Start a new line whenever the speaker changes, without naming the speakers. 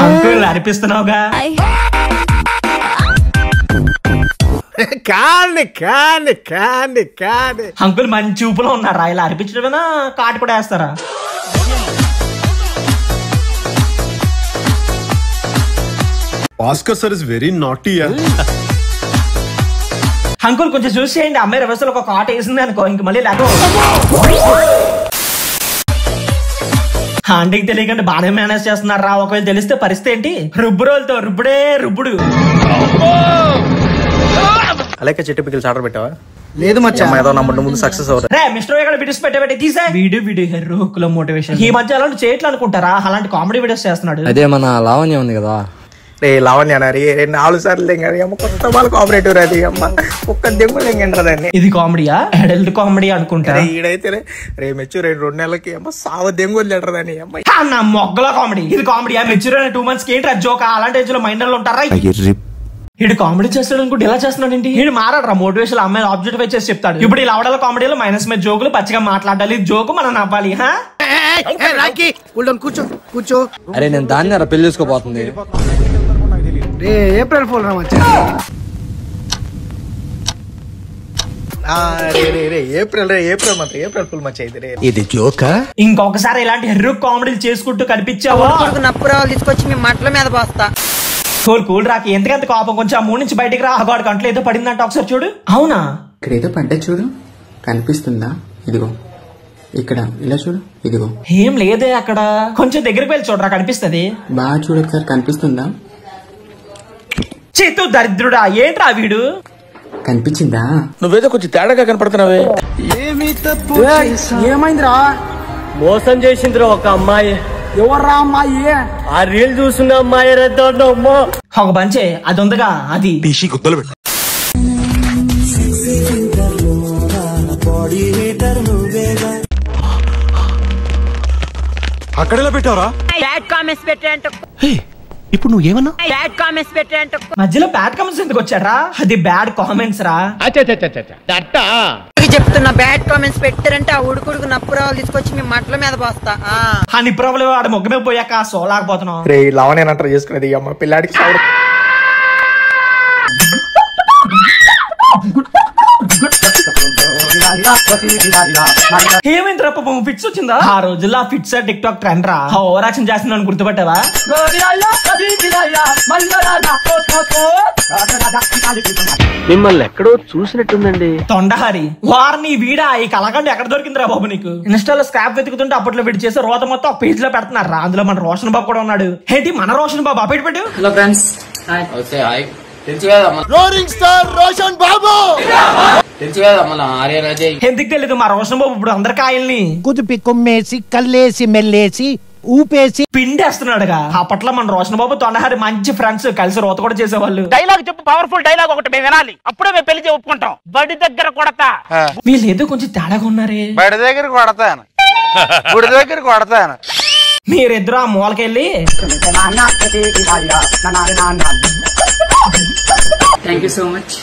Uncle అనిపిస్తున్నావుగా uncle మంచి ఊపులో ఉన్నారా? ఇలా అనిపించడమేనా కాటు కూడా వేస్తారా?
Bhaskar sir is very naughty.
Uncle కొంచెం చూసి చేయండి. అమ్మాయి వ్యవస్థలో ఒక కాట వేసింది అనుకో ఇంక మళ్ళీ లేక ఆంటీకి తెలియకండి బాగానే మేనేజ్ చేస్తున్నారా? ఒకవేళ తెలిస్తే పరిస్థితి ఏంటి? రుబ్బురోలతో రుబ్బుడే రుబ్బుడు.
అలాగే చెట్టు పిక్కలు ఆర్డర్ పెట్టావా?
లేదు మచ్చా,
ఏదో నమ్మడం ముందు సక్సెస్ అవుతారు.
రే మిస్టర్ ఇక్కడ వీడియోస్ పెట్టే తీసా వీడియో హెర్రోకుల మోటివేషన్. ఈ మధ్య అలాంటి చేయట్లు అనుకుంటారా? అలాంటి కామెడీ వీడియోస్ చేస్తున్నాడు.
అదే మన లావణ్య ఉంది కదా,
రే లావణ్య అన్నారు 4 సార్లు కొత్త వాళ్ళు కోఆపరేటివ్ అది అమ్మ ఒక్క దెంగు దాన్ని.
ఇది కామెడీయా? అడల్ట్ కామెడీ అనుకుంటా.
ఈడైతే రే మెచ్యూర్ 2 నెలలకి అమ్మ సావ దెంగులు తింటారని అమ్మాయి
నా మొగ్గల కామెడీ. ఇది కామెడీయా? మెచ్యూర్ 2 months కి ఏంటి జోక? అలాంటి ఏజ్ లో మైండ్ లో ఉంటారా? వీడు కామెడీ చేస్తాడు అనుకుంటే ఇలా చేస్తున్నాడు ఏంటి? వీడు మారాడరా మోటివేషన్ అమ్మాయిని ఆబ్జెక్టిఫై చేసి చెప్తాడు. ఇప్పుడు ఇలా అవడాల కామెడీలో మైనస్ మీద జోకులు పచ్చిగా మాట్లాడాలి. జోకు మనం నవ్వాలి.
కూర్చో కూర్చో.
అరే నేను దాన్ని పెళ్లి చేసుకోబోతుంది.
ఏప్రిల్ ఫుల్ రా మచ్చా.
ఏప్రిల్ ఫుల్ మచ్చ
ఇది జోక.
ఇంకొకసారి ఇలాంటి హెర్రో కామెడీలు చేసుకుంటూ కనిపించావు
నప్పురాలు తీసుకొచ్చి మీ మట్ల మీద పోస్తా.
కూల్ రాకి ఎంతకంత కోపం. కొంచెం ఆ మూడు నుంచి బయటికి రా. అగాడు కంట్లో ఏదో పడిందంట ఒకసారి చూడు. అవునా?
ఇక్కడ ఏదో పడ్డా చూడు, కనిపిస్తుందా? ఇదిగో ఇక్కడ ఇలా చూడు, ఇదిగో.
ఏం లేదే అక్కడ. కొంచెం దగ్గరికి వెళ్ళి చూడరా, కనిపిస్తుంది.
బాగా చూడు ఒకసారి, కనిపిస్తుందా?
చేతు దరిద్రుడా, ఏంట్రా వీడు?
కనిపించిందా?
నువ్వేదో కొంచెం తేడాగా కనపడుతున్నావే.
ఏమైందిరా?
మోసం చేసిందిరా ఒక అమ్మాయి.
ఎవర్రా అమ్మాయి?
ఆ రీల్ చూసిన అమ్మాయి అమ్మో.
ఒక బంచే అది ఉందిగా, అది
అక్కడెలా పెట్టావరా?
ఇప్పుడు నువ్వు ఏమన్నా
మధ్యలో బ్యాడ్ కామెంట్స్ ఎందుకు వచ్చారా? అది బ్యాడ్ కామెంట్స్ రా.
చెప్తున్నా బ్యాడ్ కామెంట్స్ పెట్టారంటే ఆ ఉడుకుడుకు నప్పురాలు తీసుకొచ్చి మీ మట్ల మీద పోస్తా.
ఆ నిప్రవలు వాడు మొగ్గమే పోయాక సోలాకపోతున్నావు.
రే లావణ్య అంటారు చేసుకునేది అమ్మ పిల్లాడికి
ఏమైంది రా పాపం? ఫిట్స్ వచ్చిందా? ఆ రోజుల్లో ఆ ఫిట్స్ టిక్ టాక్ ట్రెండ్ రా. ఓవర్ యాక్షన్ చేస్తున్నాను గుర్తుపట్టావా?
మిమ్మల్ని ఎక్కడో చూసినట్టుందండి.
తొండహరి వారిని వీడా ఈ కళాఖండ్ ఎక్కడ దొరికిందిరా బాబు నీకు? ఇన్స్టాలో స్క్రాప్ వెతుకుతుంటే అప్పట్లో వీడు చేసే రోత మొత్తం ఒక పేజ్ లో పెడుతున్నారు రా. అందులో మన రోషన్ బాబు కూడా ఉన్నాడు. ఏంటి మన రోషన్ బాబు? అప్పటి పెట్టు.
హలో ఫ్రెండ్స్,
ఎందుకు తెలీదు మా రోషన్ బాబు ఇప్పుడు అందరి కాయల్ని
కుదిపి కొమ్మేసి కల్లేసి మెల్లేసి ఊపేసి
పిండేస్తున్నాడుగా. అప్పట్లో మన రోషన్ బాబు తొండహరి మంచి ఫ్రెండ్స్, కలిసి రోత కూడా చేసేవాళ్ళు.
డైలాగ్ చెప్పు, పవర్ఫుల్ డైలాగ్ ఒకటి మేము వినాలి, అప్పుడే మేము పెళ్లి ఒప్పుకుంటాం. బడి దగ్గర కొడతా.
వీళ్ళు ఏదో కొంచెం తేడాగా ఉన్నారే.
బడి దగ్గర కొడతాను, గుడి దగ్గర కొడతాను.
మీరిద్దరు ఆ మూలకెళ్ళి
థ్యాంక్ యూ సో మచ్.